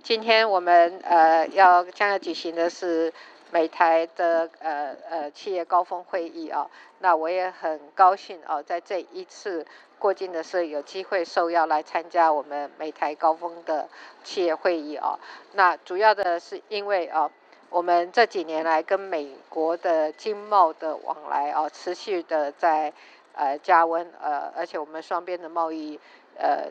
今天我们将要举行的是美台的企业高峰会议啊。那我也很高兴啊，在这一次过境的时候有机会受邀来参加我们美台高峰的企业会议啊。那主要的是因为我们这几年来跟美国的经贸的往来持续的在加温，而且我们双边的贸易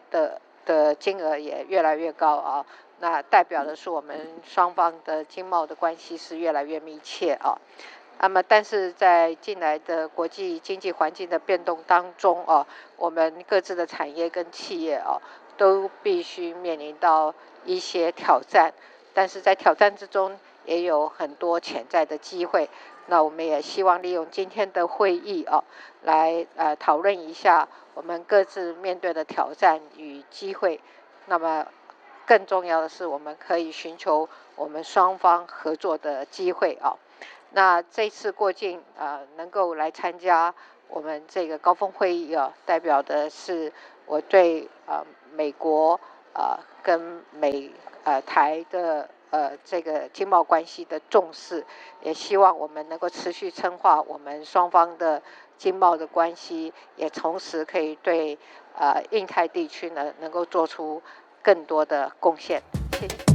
的金额也越来越高啊。那代表的是我们双方的经贸的关系是越来越密切啊。那么，但是在近来的国际经济环境的变动当中我们各自的产业跟企业都必须面临到一些挑战，但是在挑战之中也有很多潜在的机会。那我们也希望利用今天的会议来讨论一下我们各自面对的挑战与机会。那么更重要的是，我们可以寻求我们双方合作的机会那这次过境能够来参加我们这个高峰会议代表的是我对美国跟台的这个经贸关系的重视，也希望我们能够持续深化我们双方的经贸的关系，也同时可以对印太地区呢能够做出更多的贡献。谢谢。